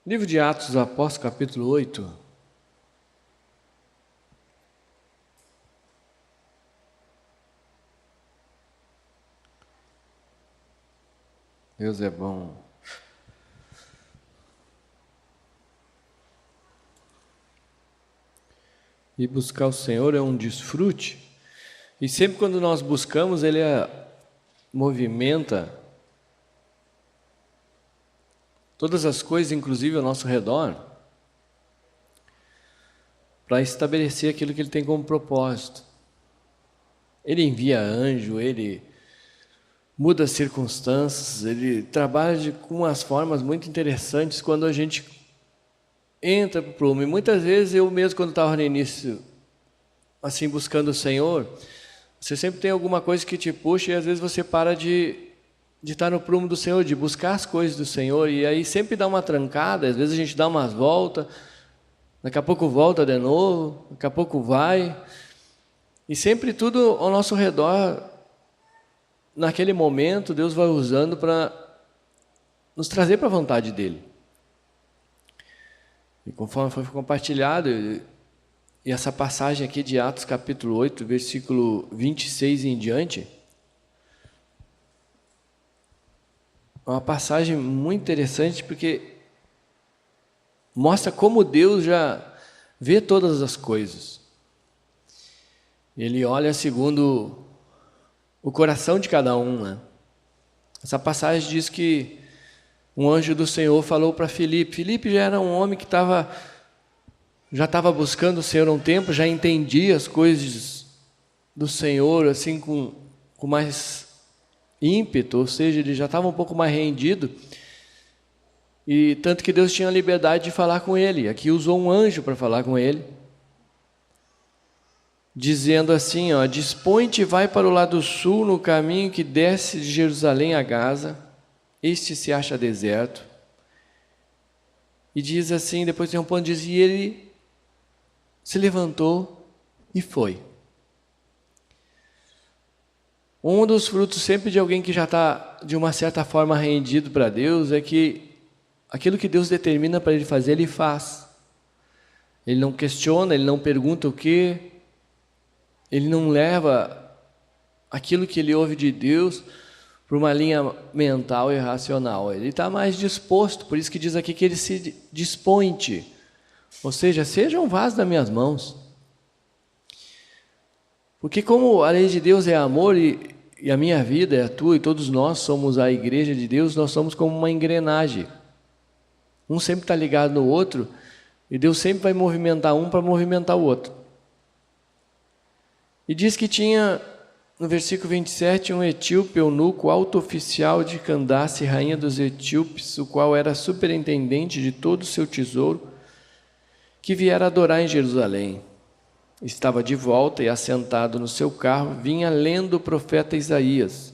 Livro de Atos dos Apóstolos, capítulo 8. Deus é bom. E buscar o Senhor é um desfrute. E sempre quando nós buscamos, Ele movimenta todas as coisas, inclusive ao nosso redor, para estabelecer aquilo que Ele tem como propósito. Ele envia anjo, Ele muda as circunstâncias, Ele trabalha com umas formas muito interessantes quando a gente entra para o prumo. E muitas vezes eu mesmo, quando estava no início, assim, buscando o Senhor, você sempre tem alguma coisa que te puxa e às vezes você para de estar no prumo do Senhor, de buscar as coisas do Senhor, e aí sempre dá uma trancada, às vezes a gente dá umas voltas, daqui a pouco volta de novo, daqui a pouco vai, e sempre tudo ao nosso redor, naquele momento, Deus vai usando para nos trazer para a vontade dEle. E conforme foi compartilhado, e essa passagem aqui de Atos capítulo 8, versículo 26 em diante, é uma passagem muito interessante porque mostra como Deus já vê todas as coisas. Ele olha segundo o coração de cada um, né? Essa passagem diz que um anjo do Senhor falou para Filipe. Filipe já era um homem que já estava buscando o Senhor há um tempo, já entendia as coisas do Senhor assim com mais ímpeto, ou seja, ele já estava um pouco mais rendido, e tanto que Deus tinha a liberdade de falar com ele. Aqui usou um anjo para falar com ele, dizendo assim, dispõe-te e vai para o lado sul, no caminho que desce de Jerusalém a Gaza, este se acha deserto. E diz assim, depois tem um ponto, diz, e ele se levantou e foi. Um dos frutos sempre de alguém que já está, de uma certa forma, rendido para Deus, é que aquilo que Deus determina para ele fazer, ele faz. Ele não questiona, ele não pergunta o quê, ele não leva aquilo que ele ouve de Deus para uma linha mental e racional. Ele está mais disposto, por isso que diz aqui que ele se dispõe, ou seja, seja um vaso das minhas mãos. Porque como a lei de Deus é amor e a minha vida é a tua e todos nós somos a igreja de Deus, nós somos como uma engrenagem. Um sempre está ligado no outro e Deus sempre vai movimentar um para movimentar o outro. E diz que tinha, no versículo 27, um etíope, eunuco, alto oficial de Candace, rainha dos etíopes, o qual era superintendente de todo o seu tesouro, que viera adorar em Jerusalém. Estava de volta e assentado no seu carro, vinha lendo o profeta Isaías.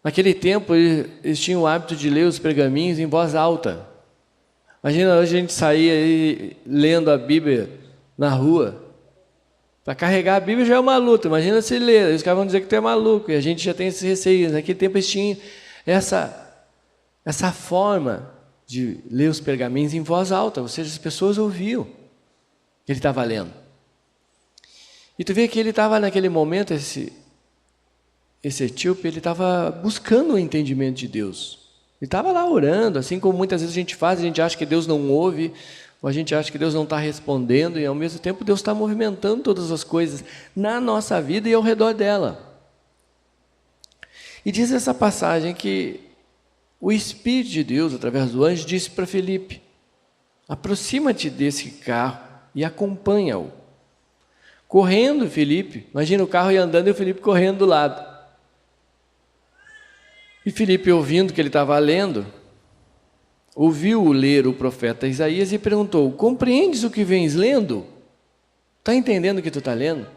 Naquele tempo, eles tinham o hábito de ler os pergaminhos em voz alta. Imagina, hoje a gente sair aí lendo a Bíblia na rua. Para carregar a Bíblia já é uma luta, imagina se ler, os caras vão dizer que tu é maluco, e a gente já tem esse receio. Naquele tempo eles tinham essa forma de ler os pergaminhos em voz alta, ou seja, as pessoas ouviam que ele estava lendo. E tu vê que ele estava naquele momento, esse etíope, ele estava buscando o entendimento de Deus. Ele estava lá orando, assim como muitas vezes a gente faz, a gente acha que Deus não ouve, ou a gente acha que Deus não está respondendo, e ao mesmo tempo Deus está movimentando todas as coisas na nossa vida e ao redor dela. E diz essa passagem que o Espírito de Deus, através do anjo, disse para Filipe, aproxima-te desse carro e acompanha-o. Correndo, Filipe, imagina o carro ia andando e o Filipe correndo do lado. E Filipe, ouvindo que ele estava lendo, ouviu-o ler o profeta Isaías e perguntou, compreendes o que vens lendo? Está entendendo o que tu está lendo?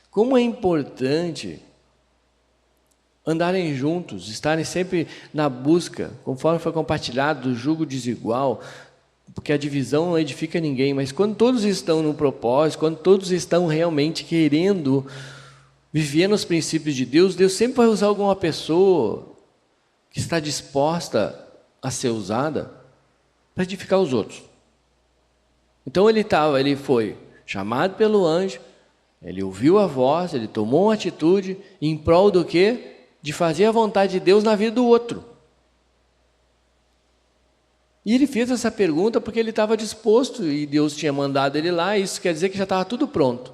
Como é importante andarem juntos, estarem sempre na busca, conforme foi compartilhado, do jugo desigual, porque a divisão não edifica ninguém, mas quando todos estão no propósito, quando todos estão realmente querendo viver nos princípios de Deus, Deus sempre vai usar alguma pessoa que está disposta a ser usada para edificar os outros. Então ele foi chamado pelo anjo, ele ouviu a voz, ele tomou uma atitude em prol do quê? De fazer a vontade de Deus na vida do outro. E ele fez essa pergunta porque ele estava disposto e Deus tinha mandado ele lá, e isso quer dizer que já estava tudo pronto.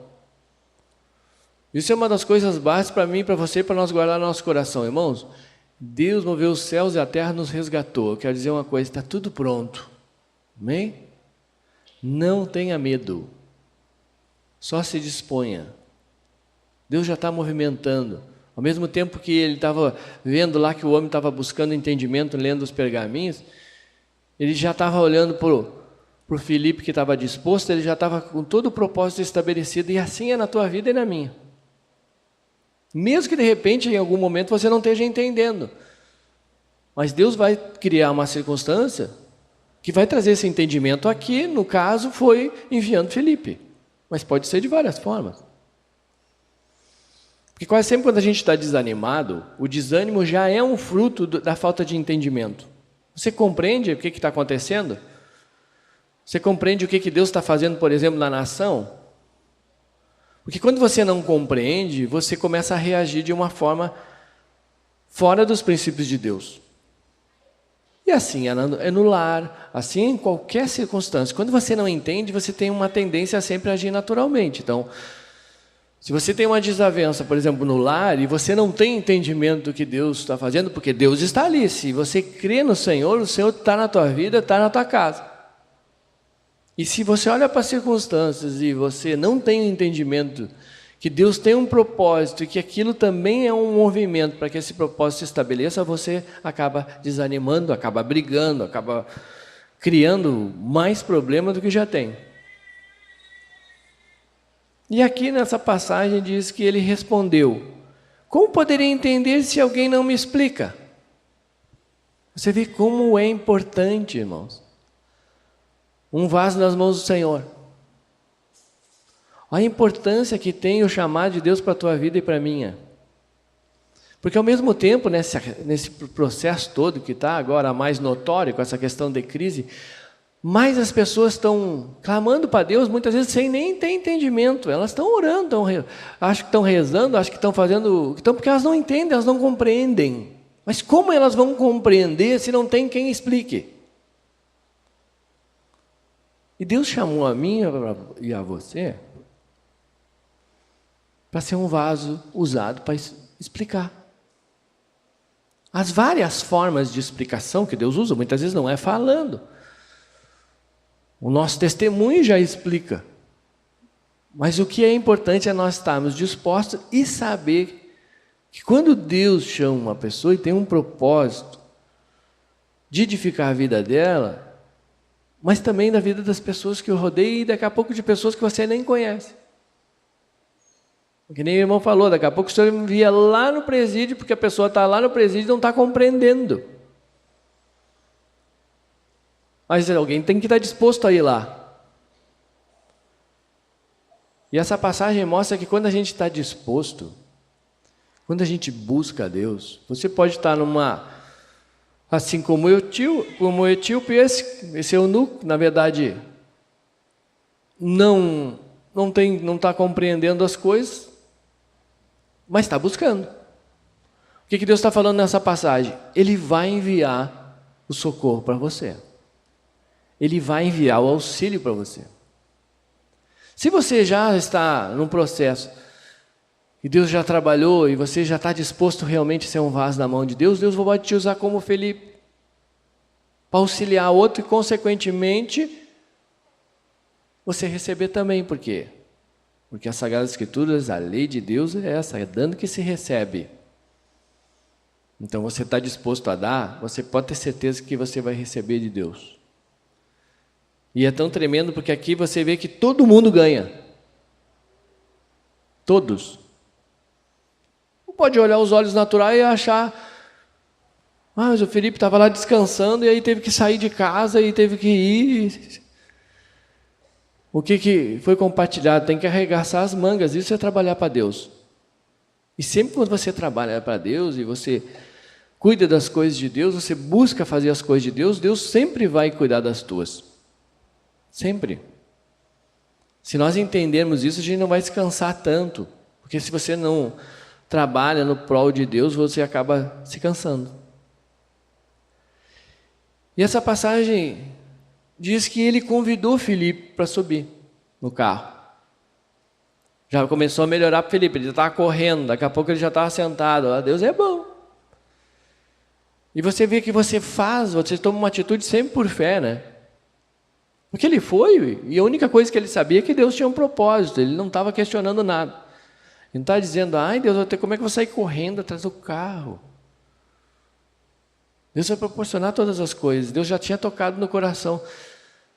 Isso é uma das coisas básicas para mim, para você, para nós guardar no nosso coração, irmãos. Deus moveu os céus e a terra, nos resgatou. Eu quero dizer uma coisa, está tudo pronto. Amém? Não tenha medo. Só se disponha. Deus já está movimentando. Ao mesmo tempo que ele estava vendo lá que o homem estava buscando entendimento, lendo os pergaminhos, ele já estava olhando para o Filipe que estava disposto, ele já estava com todo o propósito estabelecido, e assim é na tua vida e na minha. Mesmo que de repente, em algum momento, você não esteja entendendo. Mas Deus vai criar uma circunstância que vai trazer esse entendimento aqui, no caso, foi enviando Filipe. Mas pode ser de várias formas. Porque quase sempre quando a gente está desanimado, o desânimo já é um fruto da falta de entendimento. Você compreende o que está acontecendo? Você compreende o que Deus está fazendo, por exemplo, na nação? Porque quando você não compreende, você começa a reagir de uma forma fora dos princípios de Deus. E assim é no lar, assim em qualquer circunstância. Quando você não entende, você tem uma tendência a sempre agir naturalmente. Então, se você tem uma desavença, por exemplo, no lar, e você não tem entendimento do que Deus está fazendo, porque Deus está ali. Se você crê no Senhor, o Senhor está na tua vida, está na tua casa. E se você olha para as circunstâncias e você não tem o entendimento que Deus tem um propósito e que aquilo também é um movimento para que esse propósito se estabeleça, você acaba desanimando, acaba brigando, acaba criando mais problemas do que já tem. E aqui nessa passagem diz que ele respondeu: como poderia entender se alguém não me explica? Você vê como é importante, irmãos, um vaso nas mãos do Senhor. A importância que tem o chamado de Deus para a tua vida e para a minha. Porque ao mesmo tempo, nesse processo todo que está agora mais notório, com essa questão de crise, mais as pessoas estão clamando para Deus, muitas vezes sem nem ter entendimento. Elas estão orando, acham que estão rezando, acham que estão fazendo, porque elas não entendem, elas não compreendem. Mas como elas vão compreender se não tem quem explique? E Deus chamou a mim e a você para ser um vaso usado para explicar. As várias formas de explicação que Deus usa, muitas vezes não é falando. O nosso testemunho já explica. Mas o que é importante é nós estarmos dispostos e saber que quando Deus chama uma pessoa e tem um propósito de edificar a vida dela, mas também da vida das pessoas que o rodeiam e daqui a pouco de pessoas que você nem conhece. Que nem o irmão falou, daqui a pouco o senhor envia lá no presídio, porque a pessoa está lá no presídio e não está compreendendo. Mas alguém tem que estar disposto a ir lá. E essa passagem mostra que quando a gente está disposto, quando a gente busca a Deus, você pode estar assim como o etíope, esse eunuco, na verdade, não está compreendendo as coisas, mas está buscando. O que Deus está falando nessa passagem? Ele vai enviar o socorro para você. Ele vai enviar o auxílio para você. Se você já está num processo e Deus já trabalhou e você já está disposto realmente a ser um vaso na mão de Deus, Deus vai te usar como Felipe para auxiliar outro e, consequentemente, você receber também. Por quê? Porque as Sagradas Escrituras, a lei de Deus é essa, é dando que se recebe. Então, você está disposto a dar, você pode ter certeza que você vai receber de Deus. E é tão tremendo porque aqui você vê que todo mundo ganha. Todos. Não pode olhar os olhos naturais e achar... mas o Felipe estava lá descansando e aí teve que sair de casa e teve que ir... O que foi compartilhado? Tem que arregaçar as mangas, isso é trabalhar para Deus. E sempre quando você trabalha para Deus e você cuida das coisas de Deus, você busca fazer as coisas de Deus, Deus sempre vai cuidar das tuas. Sempre. Se nós entendermos isso, a gente não vai se cansar tanto. Porque se você não trabalha no prol de Deus, você acaba se cansando. E essa passagem diz que ele convidou Filipe para subir no carro. Já começou a melhorar para Filipe, ele já estava correndo, daqui a pouco ele já estava sentado. Ó, Deus é bom. E você vê que você toma uma atitude sempre por fé, né? Porque ele foi, e a única coisa que ele sabia é que Deus tinha um propósito, ele não estava questionando nada. Ele não estava dizendo, ai Deus, como é que eu vou sair correndo atrás do carro? Deus vai proporcionar todas as coisas. Deus já tinha tocado no coração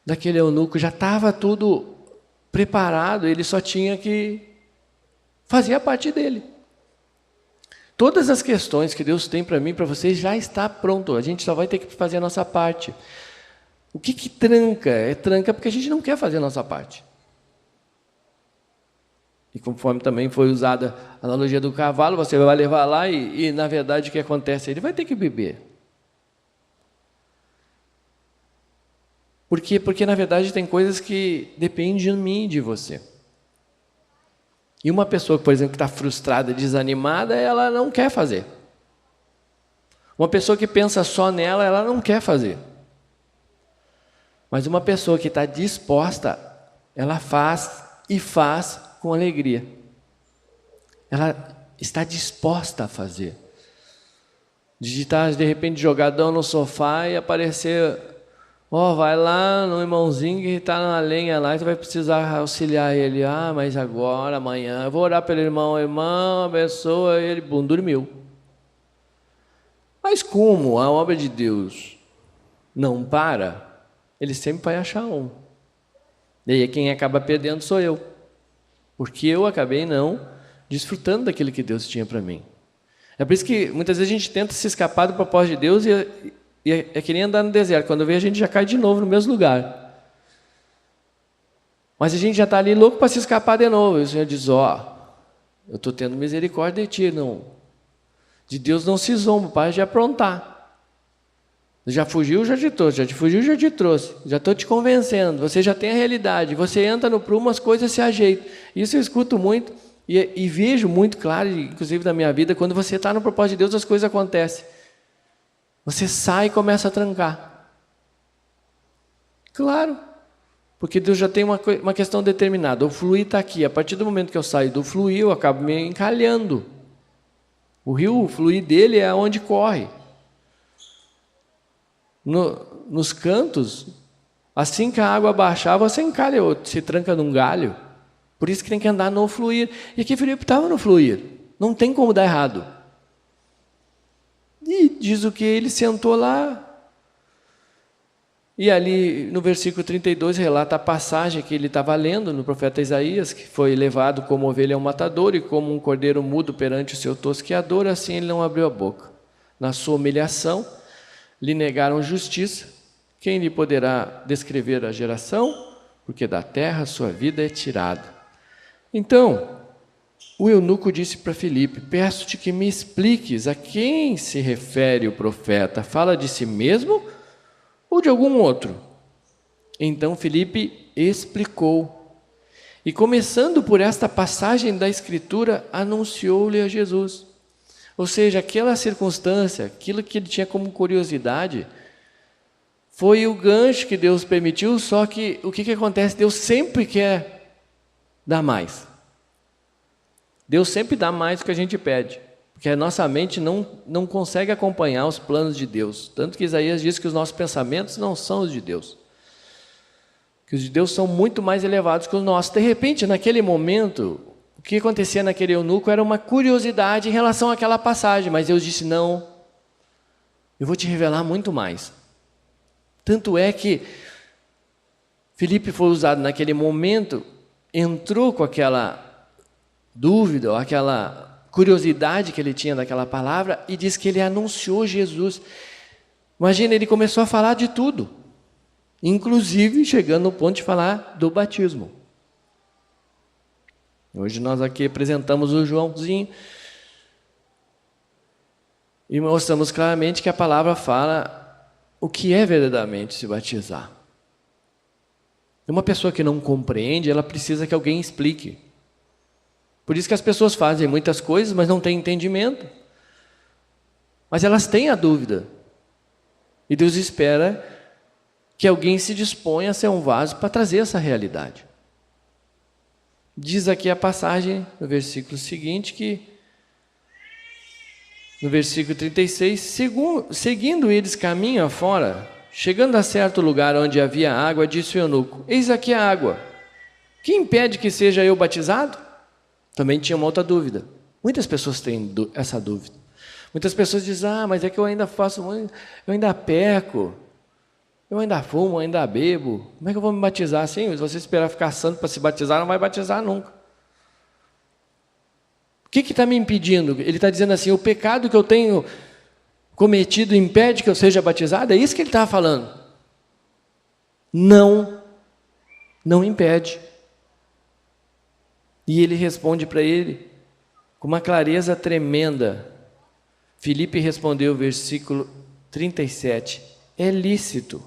daquele eunuco, já estava tudo preparado, ele só tinha que fazer a parte dele. Todas as questões que Deus tem para mim e para vocês já está pronto, a gente só vai ter que fazer a nossa parte. O que tranca? Tranca porque a gente não quer fazer a nossa parte. E conforme também foi usada a analogia do cavalo, você vai levar lá e na verdade o que acontece? Ele vai ter que beber. Por quê? Porque na verdade tem coisas que dependem de mim e de você. E uma pessoa, por exemplo, que está frustrada, desanimada, ela não quer fazer. Uma pessoa que pensa só nela, ela não quer fazer. Mas uma pessoa que está disposta, ela faz e faz com alegria. Ela está disposta a fazer. De estar, de repente, jogadão no sofá e aparecer, vai lá no irmãozinho que está na lenha lá e tu vai precisar auxiliar ele. Mas agora, amanhã, eu vou orar pelo irmão, abençoa ele, dormiu. Mas como a obra de Deus não para, ele sempre vai achar um. E aí quem acaba perdendo sou eu. Porque eu acabei não desfrutando daquilo que Deus tinha para mim. É por isso que muitas vezes a gente tenta se escapar do propósito de Deus e é que nem andar no deserto. Quando vê, a gente já cai de novo no mesmo lugar. Mas a gente já está ali louco para se escapar de novo. E o Senhor diz, eu estou tendo misericórdia de ti. Não. De Deus não se zomba, para de aprontar. Já fugiu, já te trouxe. Já te fugiu, já te trouxe. Já estou te convencendo. Você já tem a realidade. Você entra no prumo, as coisas se ajeitam. Isso eu escuto muito e vejo muito claro, inclusive na minha vida, quando você está no propósito de Deus, as coisas acontecem. Você sai e começa a trancar. Claro. Porque Deus já tem uma questão determinada. O fluir está aqui. A partir do momento que eu saio do fluir, eu acabo me encalhando. O rio, o fluir dele é onde corre. Nos cantos, assim que a água baixar, você encalha, se tranca num galho. Por isso que tem que andar no fluir. E aqui Filipe estava no fluir. Não tem como dar errado. E diz o que? Ele sentou lá. E ali no versículo 32 relata a passagem que ele estava lendo no profeta Isaías, que foi levado como ovelha ao matador e como um cordeiro mudo perante o seu tosqueador, assim ele não abriu a boca. Na sua humilhação, lhe negaram justiça. Quem lhe poderá descrever a geração? Porque da terra sua vida é tirada. Então, o eunuco disse para Filipe, peço-te que me expliques a quem se refere o profeta. Fala de si mesmo ou de algum outro? Então Filipe explicou. E começando por esta passagem da Escritura, anunciou-lhe a Jesus. Ou seja, aquela circunstância, aquilo que ele tinha como curiosidade, foi o gancho que Deus permitiu, só que o que acontece? Deus sempre quer dar mais. Deus sempre dá mais do que a gente pede, porque a nossa mente não consegue acompanhar os planos de Deus. Tanto que Isaías diz que os nossos pensamentos não são os de Deus, que os de Deus são muito mais elevados que os nossos. De repente, naquele momento, o que acontecia naquele eunuco era uma curiosidade em relação àquela passagem, mas Deus disse, não, eu vou te revelar muito mais. Tanto é que Filipe foi usado naquele momento, entrou com aquela dúvida, ou aquela curiosidade que ele tinha daquela palavra, e diz que ele anunciou Jesus. Imagina, ele começou a falar de tudo, inclusive chegando no ponto de falar do batismo. Hoje nós aqui apresentamos o Joãozinho. E mostramos claramente que a palavra fala o que é verdadeiramente se batizar. Uma pessoa que não compreende, ela precisa que alguém explique. Por isso que as pessoas fazem muitas coisas, mas não têm entendimento. Mas elas têm a dúvida. E Deus espera que alguém se disponha a ser um vaso para trazer essa realidade. Diz aqui a passagem, no versículo seguinte, que no versículo 36, seguindo eles caminho afora, chegando a certo lugar onde havia água, disse o eunuco: eis aqui a água, que impede que seja eu batizado? Também tinha uma outra dúvida. Muitas pessoas têm essa dúvida. Muitas pessoas dizem: mas é que eu ainda faço muito, eu ainda peco, eu ainda fumo, eu ainda bebo, como é que eu vou me batizar assim? Se você esperar ficar santo para se batizar, não vai batizar nunca. O que está me impedindo? Ele está dizendo assim: o pecado que eu tenho cometido impede que eu seja batizado? É isso que ele estava falando. Não impede. E ele responde para ele com uma clareza tremenda. Filipe respondeu, versículo 37, é lícito,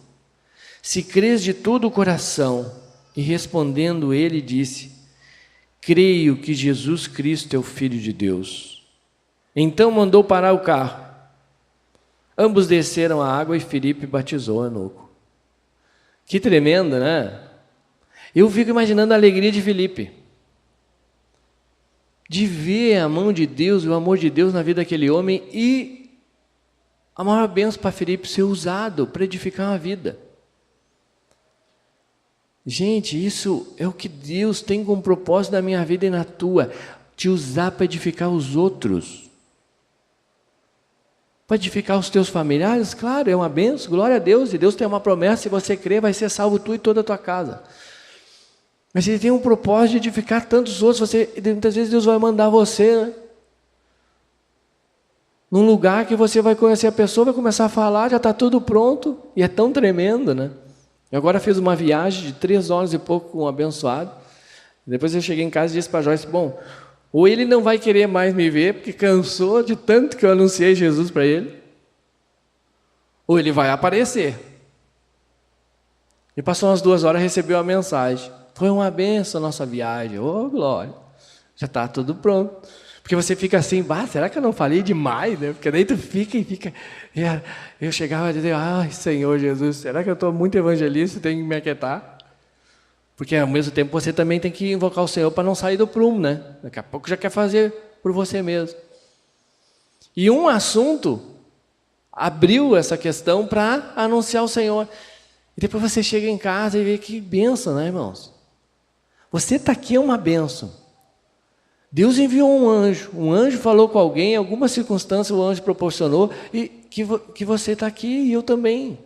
se crês de todo o coração. E respondendo ele disse: creio que Jesus Cristo é o Filho de Deus. Então mandou parar o carro. Ambos desceram a água e Filipe batizou o eunuco. Que tremendo, né? Eu fico imaginando a alegria de Filipe, de ver a mão de Deus, o amor de Deus na vida daquele homem, e a maior bênção para Filipe ser usado para edificar uma vida. Gente, isso é o que Deus tem como propósito na minha vida e na tua, te usar para edificar os outros, para edificar os teus familiares. Claro, é uma bênção, glória a Deus, e Deus tem uma promessa: se você crer, vai ser salvo tu e toda a tua casa. Mas Ele tem um propósito de edificar tantos outros. Muitas vezes Deus vai mandar você, né, num lugar que você vai conhecer a pessoa, vai começar a falar, já está tudo pronto, e é tão tremendo, né? Eu agora fiz uma viagem de 3 horas e pouco com um abençoado. Depois eu cheguei em casa e disse para Joyce: bom, ou ele não vai querer mais me ver, porque cansou de tanto que eu anunciei Jesus para ele, ou ele vai aparecer. E passou umas 2 horas, recebeu a mensagem: foi uma benção a nossa viagem. Oh, glória, já está tudo pronto. Porque você fica assim: será que eu não falei demais? Né? Porque daí tu fica. Eu chegava a dizer: ai, Senhor Jesus, será que eu estou muito evangelista e tenho que me aquietar? Porque ao mesmo tempo você também tem que invocar o Senhor para não sair do prumo, né? Daqui a pouco já quer fazer por você mesmo. E um assunto abriu essa questão para anunciar o Senhor. E depois você chega em casa e vê que bênção, né, irmãos? Você está aqui, é uma bênção. Deus enviou um anjo falou com alguém, em alguma circunstância o anjo proporcionou, e que você está aqui e eu também.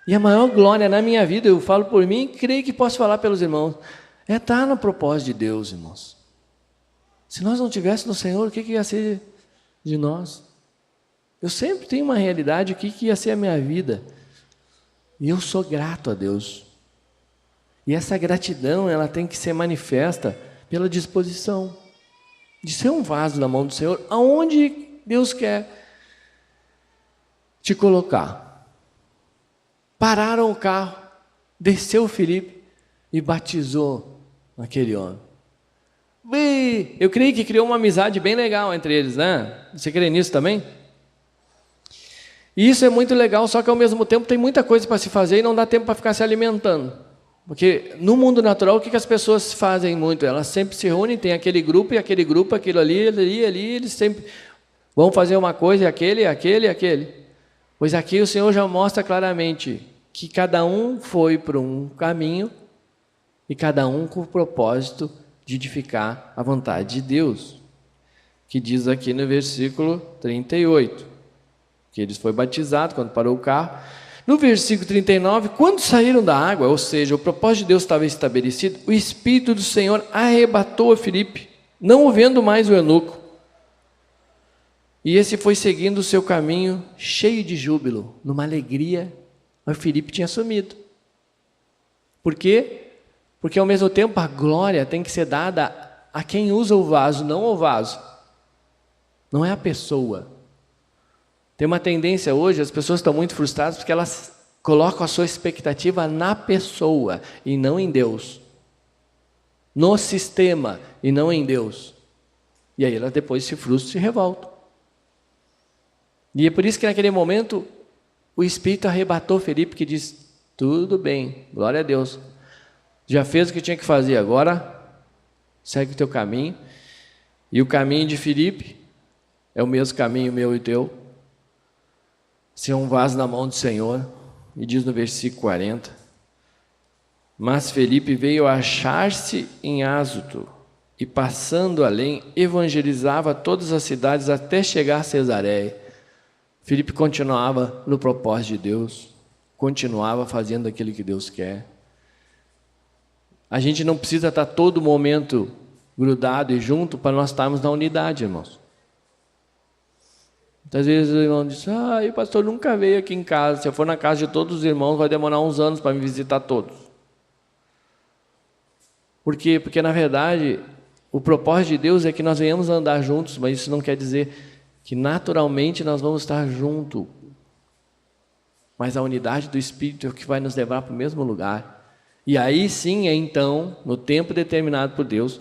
E a maior glória na minha vida, eu falo por mim, creio que posso falar pelos irmãos, é estar no propósito de Deus, irmãos. Se nós não tivéssemos no Senhor, o que ia ser de nós? Eu sempre tenho uma realidade, o que ia ser a minha vida? E eu sou grato a Deus. E essa gratidão, ela tem que ser manifesta pela disposição de ser um vaso na mão do Senhor, aonde Deus quer te colocar. Pararam o carro, desceu o Filipe e batizou aquele homem. Eu creio que criou uma amizade bem legal entre eles, né? Você crê nisso também? E isso é muito legal, só que ao mesmo tempo tem muita coisa para se fazer e não dá tempo para ficar se alimentando. Porque no mundo natural, o que as pessoas fazem muito? Elas sempre se reúnem, tem aquele grupo, aquilo ali, eles sempre vão fazer uma coisa, e aquele. Pois aqui o Senhor já mostra claramente que cada um foi por um caminho e cada um com o propósito de edificar a vontade de Deus. Que diz aqui no versículo 38, que eles foram batizados quando parou o carro. No versículo 39, quando saíram da água, ou seja, o propósito de Deus estava estabelecido, o Espírito do Senhor arrebatou a Filipe, não o vendo mais o eunuco. E esse foi seguindo o seu caminho, cheio de júbilo, numa alegria, mas Filipe tinha sumido. Por quê? Porque ao mesmo tempo a glória tem que ser dada a quem usa o vaso, não ao vaso. Não é a pessoa. Tem uma tendência hoje, as pessoas estão muito frustradas porque elas colocam a sua expectativa na pessoa e não em Deus. No sistema e não em Deus. E aí elas depois se frustram e se revoltam. E é por isso que naquele momento o Espírito arrebatou Felipe, que disse: tudo bem, glória a Deus. Já fez o que tinha que fazer, agora segue o teu caminho. E o caminho de Felipe é o mesmo caminho meu e teu. Ser um vaso na mão do Senhor. E diz no versículo 40: mas Felipe veio achar-se em Azoto, e passando além, evangelizava todas as cidades até chegar a Cesareia. Felipe continuava no propósito de Deus, continuava fazendo aquilo que Deus quer. A gente não precisa estar todo momento grudado e junto para nós estarmos na unidade, irmãos. Muitas vezes o irmão diz: o pastor nunca veio aqui em casa. Se eu for na casa de todos os irmãos, vai demorar uns anos para me visitar todos. Por quê? Porque na verdade o propósito de Deus é que nós venhamos a andar juntos, mas isso não quer dizer que naturalmente nós vamos estar juntos. Mas a unidade do Espírito é o que vai nos levar para o mesmo lugar. E aí sim, então, no tempo determinado por Deus,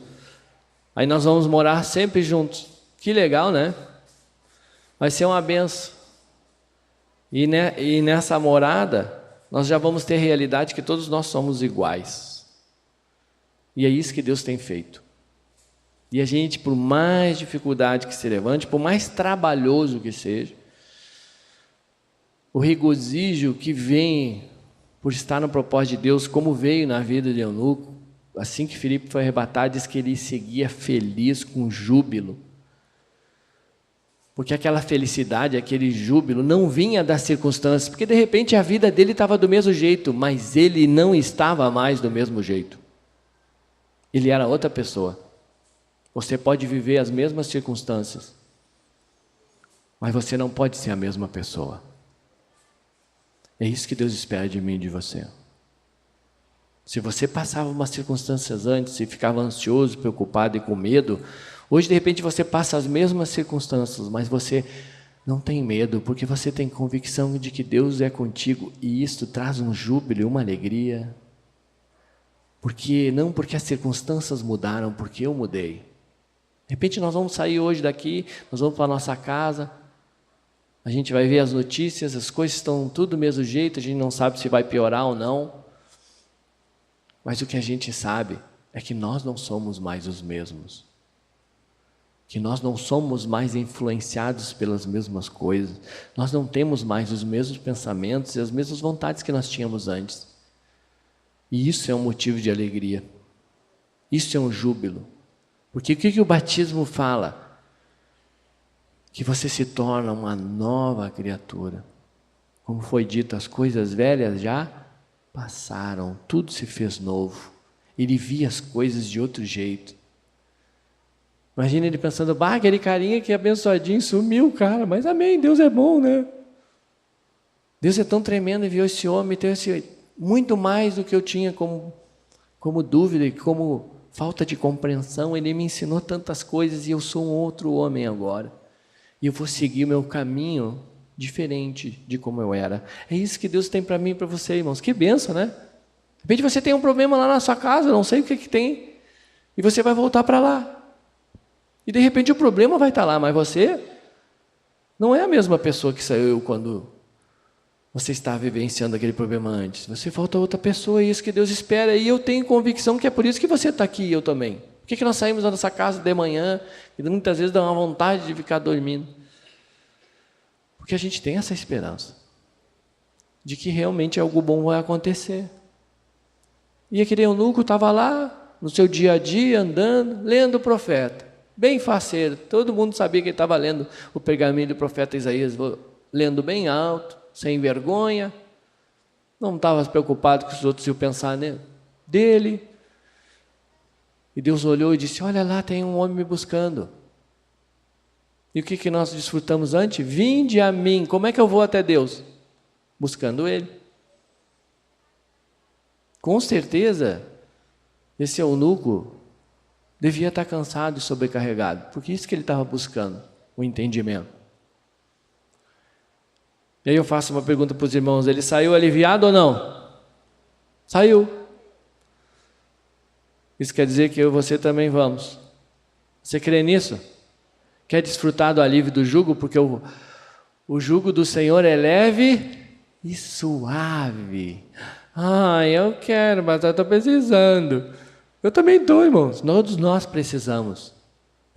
aí nós vamos morar sempre juntos. Que legal, né? Vai ser uma benção. E nessa morada, nós já vamos ter a realidade que todos nós somos iguais. E é isso que Deus tem feito. E a gente, por mais dificuldade que se levante, por mais trabalhoso que seja, o regozijo que vem por estar no propósito de Deus, como veio na vida de Eunuco, assim que Filipe foi arrebatado, diz que ele seguia feliz, com júbilo. Porque aquela felicidade, aquele júbilo não vinha das circunstâncias, porque de repente a vida dele estava do mesmo jeito, mas ele não estava mais do mesmo jeito. Ele era outra pessoa. Você pode viver as mesmas circunstâncias, mas você não pode ser a mesma pessoa. É isso que Deus espera de mim e de você. Se você passava umas circunstâncias antes e ficava ansioso, preocupado e com medo, hoje de repente você passa as mesmas circunstâncias, mas você não tem medo, porque você tem convicção de que Deus é contigo, e isso traz um júbilo e uma alegria. Não porque as circunstâncias mudaram, porque eu mudei. De repente nós vamos sair hoje daqui, nós vamos para a nossa casa, a gente vai ver as notícias, as coisas estão tudo do mesmo jeito, a gente não sabe se vai piorar ou não. Mas o que a gente sabe é que nós não somos mais os mesmos. Que nós não somos mais influenciados pelas mesmas coisas. Nós não temos mais os mesmos pensamentos e as mesmas vontades que nós tínhamos antes. E isso é um motivo de alegria. Isso é um júbilo. Porque o que o batismo fala? Que você se torna uma nova criatura. Como foi dito, as coisas velhas já passaram, tudo se fez novo. Ele via as coisas de outro jeito. Imagina ele pensando: aquele carinha que é abençoadinho sumiu, cara, mas amém, Deus é bom, né? Deus é tão tremendo, enviou esse homem, tem muito mais do que eu tinha como dúvida e como falta de compreensão. Ele me ensinou tantas coisas e eu sou um outro homem agora. E eu vou seguir o meu caminho diferente de como eu era. É isso que Deus tem para mim e para você, irmãos. Que bênção, né? De repente você tem um problema lá na sua casa, não sei o que tem, e você vai voltar para lá. E de repente o problema vai estar lá, mas você não é a mesma pessoa que saiu quando você estava vivenciando aquele problema antes. Você volta a outra pessoa, e é isso que Deus espera. E eu tenho convicção que é por isso que você está aqui e eu também. Por que nós saímos da nossa casa de manhã e muitas vezes dá uma vontade de ficar dormindo? Porque a gente tem essa esperança de que realmente algo bom vai acontecer. E aquele eunuco estava lá, no seu dia a dia, andando, lendo o profeta. Bem faceiro, todo mundo sabia que ele estava lendo o pergaminho do profeta Isaías, lendo bem alto, sem vergonha, não estava preocupado com os outros iam pensar dele. E Deus olhou e disse: olha lá, tem um homem me buscando. E o que nós desfrutamos antes? Vinde a mim. Como é que eu vou até Deus? Buscando Ele. Com certeza, esse eunuco devia estar cansado e sobrecarregado, porque isso que ele estava buscando, o entendimento. E aí eu faço uma pergunta para os irmãos, ele saiu aliviado ou não? Saiu. Isso quer dizer que eu e você também vamos. Você crê nisso? Quer desfrutar do alívio do jugo? Porque o jugo do Senhor é leve e suave. Eu quero, mas eu estou precisando. Eu também estou, irmãos. Todos nós precisamos.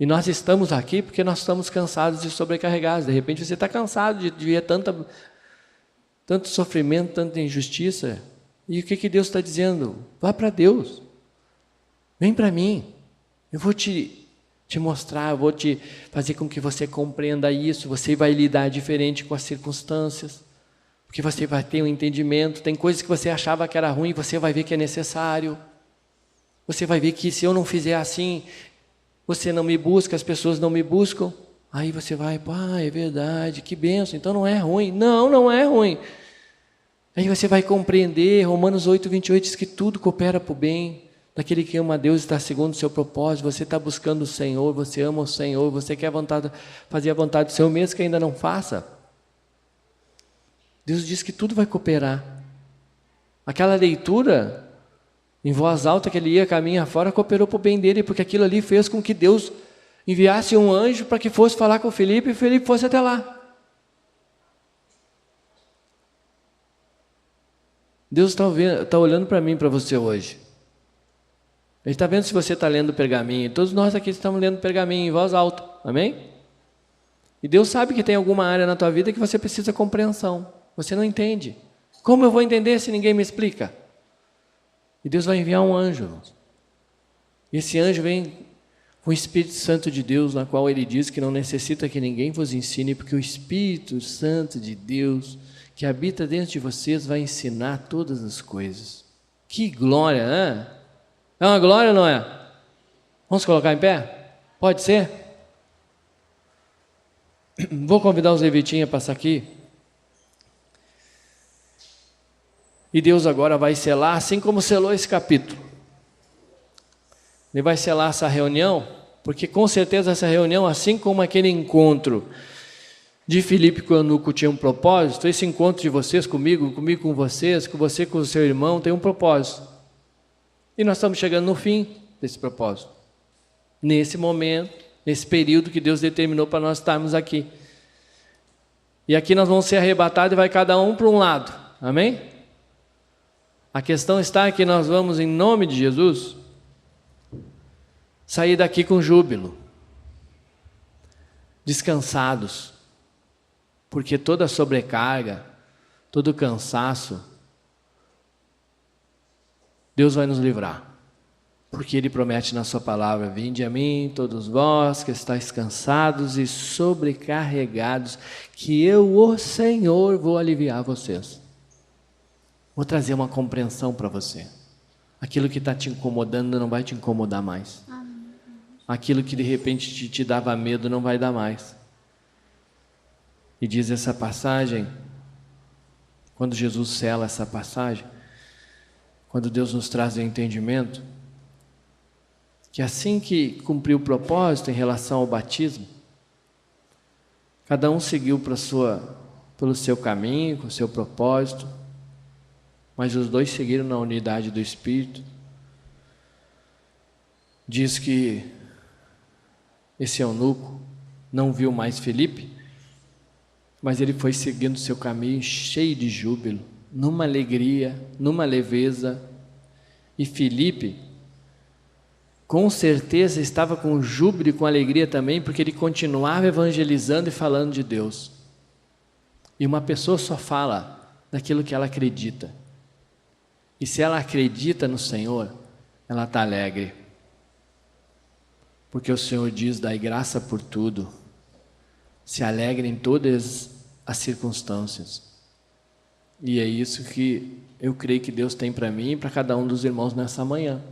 E nós estamos aqui porque nós estamos cansados e sobrecarregados. De repente você está cansado de ver tanto sofrimento, tanta injustiça. E o que Deus está dizendo? Vá para Deus. Vem para mim. Eu vou te mostrar, eu vou te fazer com que você compreenda isso. Você vai lidar diferente com as circunstâncias. Porque você vai ter um entendimento. Tem coisas que você achava que era ruim, você vai ver que é necessário. Você vai ver que se eu não fizer assim, você não me busca, as pessoas não me buscam. Aí você vai, é verdade, que bênção, então não é ruim. Não, não é ruim. Aí você vai compreender, Romanos 8:28 diz que tudo coopera para o bem. Daquele que ama a Deus está segundo o seu propósito, você está buscando o Senhor, você ama o Senhor, você quer fazer a vontade do Senhor, mesmo que ainda não faça. Deus diz que tudo vai cooperar. Aquela leitura em voz alta que ele ia caminho afora, cooperou para o bem dele, porque aquilo ali fez com que Deus enviasse um anjo para que fosse falar com Felipe, e Felipe fosse até lá. Deus está olhando para mim, para você hoje. Ele está vendo se você está lendo o pergaminho. Todos nós aqui estamos lendo o pergaminho em voz alta, amém? E Deus sabe que tem alguma área na tua vida que você precisa de compreensão. Você não entende. Como eu vou entender se ninguém me explica? E Deus vai enviar um anjo. E esse anjo vem com o Espírito Santo de Deus, na qual ele diz que não necessita que ninguém vos ensine, porque o Espírito Santo de Deus, que habita dentro de vocês, vai ensinar todas as coisas. Que glória, né? É uma glória ou não é? Vamos colocar em pé? Pode ser? Vou convidar os levitinhos a passar aqui. E Deus agora vai selar, assim como selou esse capítulo. Ele vai selar essa reunião, porque com certeza essa reunião, assim como aquele encontro de Filipe com o eunuco tinha um propósito, esse encontro de vocês comigo com vocês, com você com o seu irmão, tem um propósito. E nós estamos chegando no fim desse propósito. Nesse momento, nesse período que Deus determinou para nós estarmos aqui. E aqui nós vamos ser arrebatados e vai cada um para um lado. Amém? A questão está que nós vamos, em nome de Jesus, sair daqui com júbilo, descansados, porque toda sobrecarga, todo cansaço, Deus vai nos livrar, porque Ele promete na sua palavra: vinde a mim, todos vós que estáis cansados e sobrecarregados, que eu, o Senhor, vou aliviar vocês. Vou trazer uma compreensão para você. Aquilo que está te incomodando não vai te incomodar mais. Aquilo que de repente te dava medo não vai dar mais. E diz essa passagem, quando Jesus sela essa passagem, quando Deus nos traz o entendimento, que assim que cumpriu o propósito em relação ao batismo, cada um seguiu pelo seu caminho, com o seu propósito, mas os dois seguiram na unidade do Espírito. Diz que esse eunuco não viu mais Filipe, mas ele foi seguindo o seu caminho cheio de júbilo, numa alegria, numa leveza. E Filipe, com certeza, estava com júbilo e com alegria também, porque ele continuava evangelizando e falando de Deus. E uma pessoa só fala daquilo que ela acredita. E se ela acredita no Senhor, ela está alegre. Porque o Senhor diz: dai graça por tudo, se alegre em todas as circunstâncias. E é isso que eu creio que Deus tem para mim e para cada um dos irmãos nessa manhã.